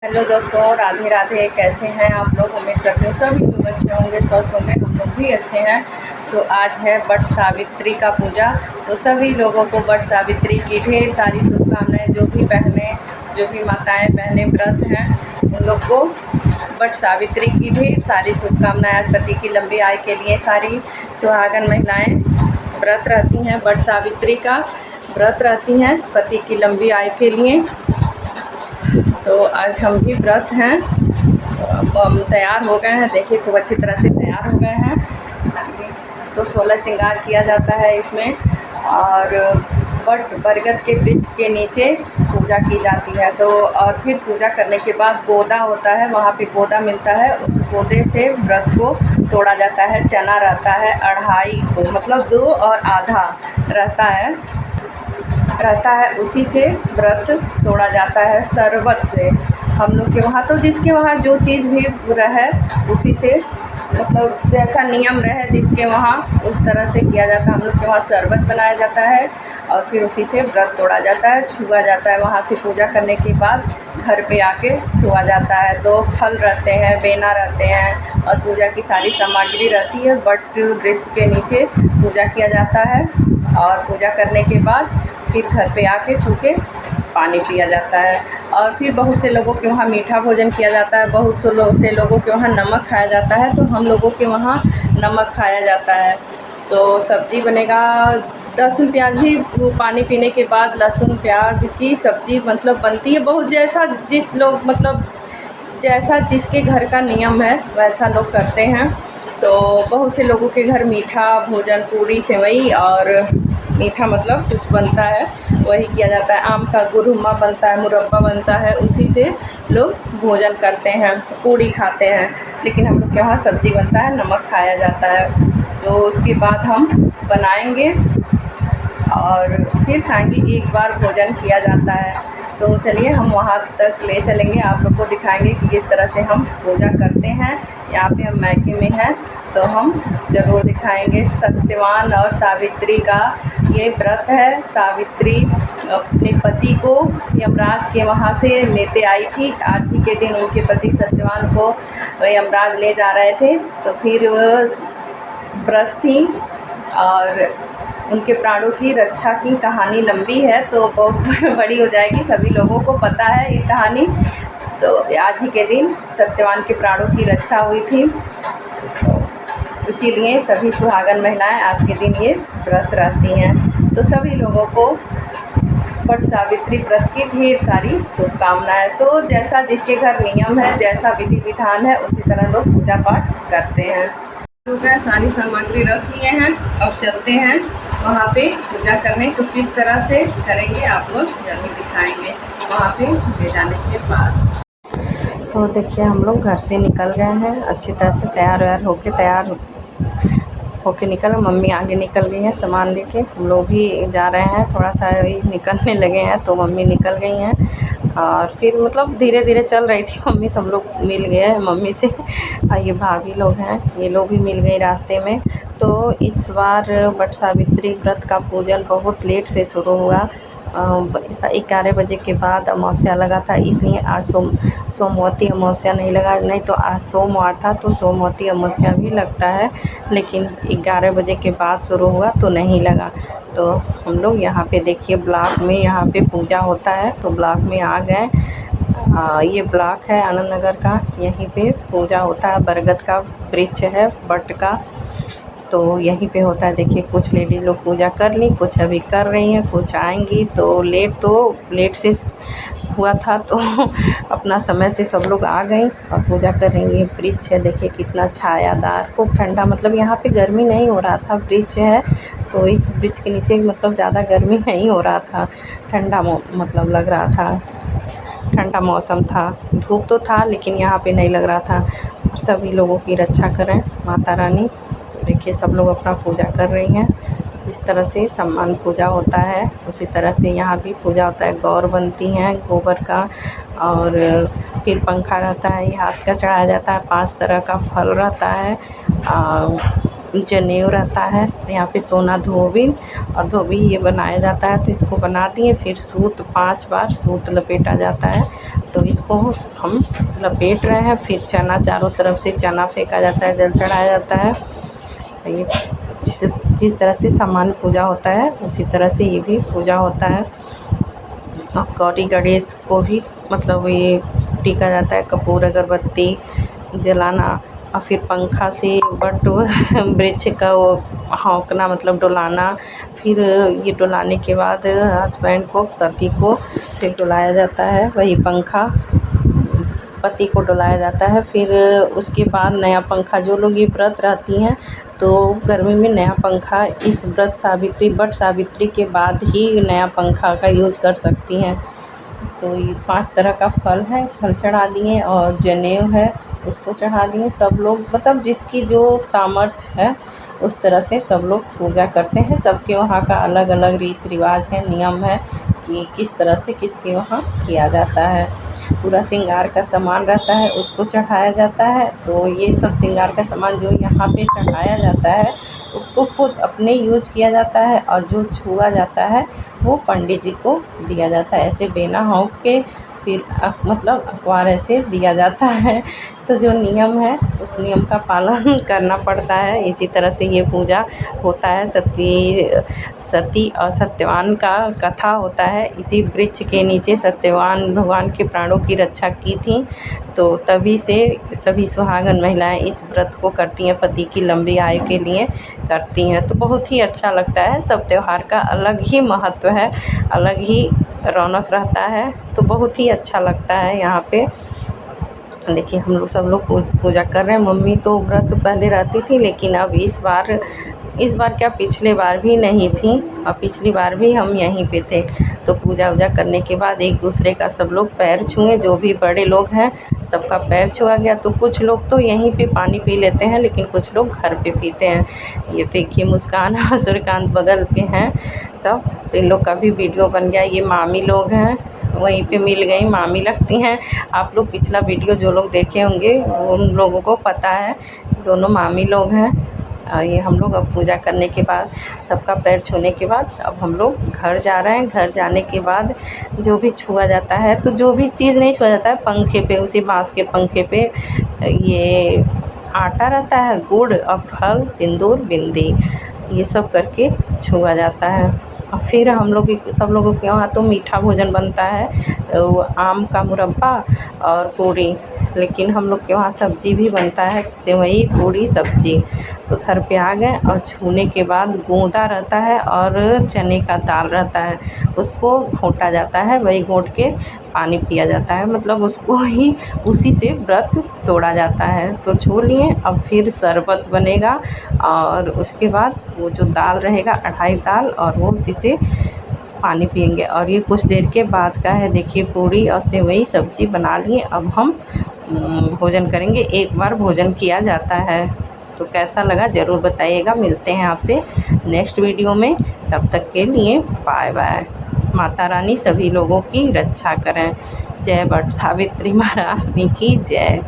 Hello दोस्तों, राधे राधे। कैसे हैं आप लोग? उम्मीद करती हूँ सभी लोग अच्छे होंगे, स्वस्थ होंगे। हम लोग भी अच्छे हैं। तो आज है वट सावित्री का पूजा। तो सभी लोगों को वट सावित्री की ढेर सारी शुभकामनाएं। जो भी बहनें, जो भी माताएं बहनें व्रत हैं, उन लोग को वट सावित्री की ढेर सारी शुभकामनाएं। आज पति की लंबी आयु के लिए सारी सुहागन महिलाएं व्रत रहती हैं, वट सावित्री का व्रत रहती हैं पति की लंबी आयु के लिए। तो आज हम भी व्रत हैं। तो हम तैयार हो गए हैं, देखिए खूब अच्छी तरह से तैयार हो गए हैं। तो 16 श्रृंगार किया जाता है इसमें। और बरगद के वृक्ष के नीचे पूजा की जाती है। तो और फिर पूजा करने के बाद गोदा होता है, वहाँ पे गोदा मिलता है। उस गोदे से व्रत को तोड़ा जाता है। चना रहता है अढ़ाई को, मतलब 2 और आधा रहता है उसी से व्रत तोड़ा जाता है। शरबत से हम लोग के वहाँ, तो जिसके वहाँ जो चीज़ भी रहे उसी से, मतलब जैसा नियम रहे जिसके वहाँ उस तरह से किया जाता है। हम लोग के वहाँ शरबत बनाया जाता है और फिर उसी से व्रत तोड़ा जाता है, छुआ जाता है। वहाँ से पूजा करने के बाद घर पे आके छुआ जाता है। तो फल रहते हैं, बेना रहते हैं और पूजा की सारी सामग्री रहती है। वट वृक्ष के नीचे पूजा किया जाता है और पूजा करने के बाद फिर घर पे आके छू के पानी पिया जाता है। और फिर बहुत से लोगों के वहाँ मीठा भोजन किया जाता है, बहुत से लोगों के वहाँ नमक खाया जाता है। तो हम लोगों के वहाँ नमक खाया जाता है। तो सब्ज़ी बनेगा, लहसुन प्याज भी पानी पीने के बाद लहसुन प्याज की सब्ज़ी मतलब बनती है। बहुत जैसा जिस लोग, मतलब जैसा जिसके घर का नियम है वैसा लोग करते हैं। तो बहुत से लोगों के घर मीठा भोजन, पूड़ी सेवई और मीठा मतलब कुछ बनता है, वही किया जाता है। आम का गुरुम्मा बनता है, मुरब्बा बनता है, उसी से लोग भोजन करते हैं, पूड़ी खाते हैं। लेकिन हम लोग के यहाँ सब्ज़ी बनता है, नमक खाया जाता है। तो उसके बाद हम बनाएंगे और फिर खाएंगे। एक बार भोजन किया जाता है। तो चलिए हम वहाँ तक ले चलेंगे, आप लोग को दिखाएंगे कि किस तरह से हम पूजा करते हैं। यहाँ पे हम मायके में हैं तो हम ज़रूर दिखाएंगे। सत्यवान और सावित्री का ये व्रत है। सावित्री अपने पति को यमराज के वहाँ से लेते आई थी। आज ही के दिन उनके पति सत्यवान को यमराज ले जा रहे थे। तो फिर व्रत थी और उनके प्राणों की रक्षा की कहानी लंबी है, तो बहुत बड़ी हो जाएगी, सभी लोगों को पता है ये कहानी। तो आज ही के दिन सत्यवान के प्राणों की रक्षा हुई थी, तो इसीलिए सभी सुहागन महिलाएं आज के दिन ये व्रत रहती हैं। तो सभी लोगों को वट सावित्री व्रत की ढेर सारी शुभकामनाएं। तो जैसा जिसके घर नियम है, जैसा विधि विधान है, उसी तरह लोग पूजा पाठ करते हैं। लोग सारी सामग्री रख लिए हैं, अब चलते हैं वहाँ पे पूजा करने। तो किस तरह से करेंगे आप लोग जरूर दिखाएंगे वहाँ पे ले जाने के बाद। तो देखिए हम लोग घर से निकल गए हैं, अच्छी तरह से तैयार होके निकल। मम्मी आगे निकल गई हैं सामान लेके, हम लोग भी जा रहे हैं। थोड़ा सा ही निकलने लगे हैं तो मम्मी निकल गई हैं। और फिर मतलब धीरे धीरे चल रही थी मम्मी, तो हम लोग मिल गए हैं मम्मी से। और ये भाभी लोग हैं, ये लोग भी मिल गए रास्ते में। तो इस बार वट सावित्री व्रत का पूजन बहुत लेट से शुरू हुआ। 11 बजे के बाद अमावस्या लगा था, इसलिए आज सोमवती अमावस्या नहीं लगा। नहीं तो आज सोमवार था तो सोमवती अमावस्या भी लगता है, लेकिन 11 बजे के बाद शुरू हुआ तो नहीं लगा। तो हम लोग यहाँ पे देखिए ब्लॉक में यहाँ पे पूजा होता है, तो ब्लॉक में आ गए। ये ब्लॉक है आनंद नगर का, यहीं पे पूजा होता है। बरगद का वृक्ष है, वट का, तो यहीं पे होता है। देखिए कुछ लेडीज़ लोग पूजा कर ली, कुछ अभी कर रही हैं, कुछ आएंगी। तो लेट से हुआ था तो अपना समय से सब लोग आ गई और पूजा कर रही हैं। ये वृक्ष है, देखिए कितना छायादार, खूब ठंडा, मतलब यहाँ पे गर्मी नहीं हो रहा था। वृक्ष है तो इस वृक्ष के नीचे मतलब ज़्यादा गर्मी नहीं हो रहा था, ठंडा मतलब लग रहा था, ठंडा मौसम था। धूप तो था लेकिन यहाँ पे नहीं लग रहा था। सभी लोगों की रक्षा करें माता रानी। देखिए सब लोग अपना पूजा कर रही हैं। इस तरह से सम्मान पूजा होता है, उसी तरह से यहाँ भी पूजा होता है। गौर बनती हैं गोबर का, और फिर पंखा रहता है, ये हाथ का चढ़ाया जाता है। 5 तरह का फल रहता है, जनेऊ रहता है, यहाँ पे सोना धोबिन और धोबी ये बनाया जाता है। तो इसको बना दिए, फिर सूत 5 बार सूत लपेटा जाता है। तो इसको हम लपेट रहे हैं। फिर चना चारों तरफ से चना फेंका जाता है, जल चढ़ाया जाता है। ये जिस तरह से सामान्य पूजा होता है उसी तरह से ये भी पूजा होता है। गौरी गणेश को भी मतलब ये टीका जाता है, कपूर अगरबत्ती जलाना और फिर पंखा से बट वृक्ष का वो हाँकना मतलब डुलाना। फिर ये डुलाने के बाद हस्बैंड को पति को फिर डुलाया जाता है, वही पंखा पति को डुलाया जाता है। फिर उसके बाद नया पंखा, जो लोग ये व्रत रहती हैं तो गर्मी में नया पंखा इस व्रत सावित्री वट सावित्री के बाद ही नया पंखा का यूज कर सकती हैं। तो ये 5 तरह का फल है, फल चढ़ा दिए और जनेऊ है उसको चढ़ा दिए। सब लोग मतलब जिसकी जो सामर्थ्य है उस तरह से सब लोग पूजा करते हैं। सबके वहाँ का अलग अलग रीति रिवाज है, नियम है कि किस तरह से किसके वहाँ किया जाता है। पूरा श्रृंगार का सामान रहता है उसको चढ़ाया जाता है। तो ये सब श्रृंगार का सामान जो यहाँ पे चढ़ाया जाता है उसको खुद अपने यूज किया जाता है और जो छुआ जाता है वो पंडित जी को दिया जाता है। ऐसे बेना हाँक के फिर मतलब अखबार ऐसे दिया जाता है। तो जो नियम है उस नियम का पालन करना पड़ता है। इसी तरह से ये पूजा होता है। सती और सत्यवान का कथा होता है। इसी वृक्ष के नीचे सत्यवान भगवान के प्राणों की रक्षा की थी। तो तभी से सभी सुहागन महिलाएं इस व्रत को करती हैं, पति की लंबी आयु के लिए करती हैं। तो बहुत ही अच्छा लगता है। सब त्यौहार का अलग ही महत्व है, अलग ही रौनक रहता है। तो बहुत ही अच्छा लगता है। यहाँ पे देखिए हम लोग सब लोग पूजा कर रहे हैं। मम्मी तो व्रत पहले रहती थी लेकिन अब इस बार क्या पिछले बार भी नहीं थी और पिछली बार भी हम यहीं पे थे। तो पूजा वूजा करने के बाद एक दूसरे का सब लोग पैर छुए, जो भी बड़े लोग हैं सबका पैर छुआ गया। तो कुछ लोग तो यहीं पे पानी पी लेते हैं लेकिन कुछ लोग घर पे पीते हैं। ये देखिए मुस्कान और सूर्यकांत बगल के हैं सब, तो इन लोग का भी वीडियो बन गया। ये मामी लोग हैं, वहीं पे मिल गई, मामी लगती हैं। आप लोग पिछला वीडियो जो लोग देखे होंगे उन लोगों को पता है, दोनों मामी लोग हैं। ये हम लोग अब पूजा करने के बाद सबका पैर छूने के बाद अब हम लोग घर जा रहे हैं। घर जाने के बाद जो भी छुआ जाता है, तो जो भी चीज़ नहीं छुआ जाता है पंखे पे, उसी बाँस के पंखे पे ये आटा रहता है, गुड़ और फल, सिंदूर, बिंदी, ये सब करके छुआ जाता है। और फिर हम लोग सब लोगों के वहाँ तो मीठा भोजन बनता है, वो आम का मुरब्बा और पूरी। लेकिन हम लोग के वहाँ सब्ज़ी भी बनता है, सेवई, पूरी, सब्ज़ी। तो घर पे आ गए और छूने के बाद गूँदा रहता है और चने का दाल रहता है, उसको घोंटा जाता है, वही घोंट के पानी पिया जाता है। मतलब उसको ही उसी से व्रत तोड़ा जाता है। तो छू लिए, अब फिर शरबत बनेगा और उसके बाद वो जो दाल रहेगा अढ़ाई दाल, और वो उसी से पानी पिएंगे। और ये कुछ देर के बाद का है। देखिए पूरी और सेवई सब्ज़ी बना लिए, अब हम भोजन करेंगे। एक बार भोजन किया जाता है। तो कैसा लगा ज़रूर बताइएगा। मिलते हैं आपसे नेक्स्ट वीडियो में, तब तक के लिए बाय बाय। माता रानी सभी लोगों की रक्षा करें। जय वट सावित्री महारानी की जय।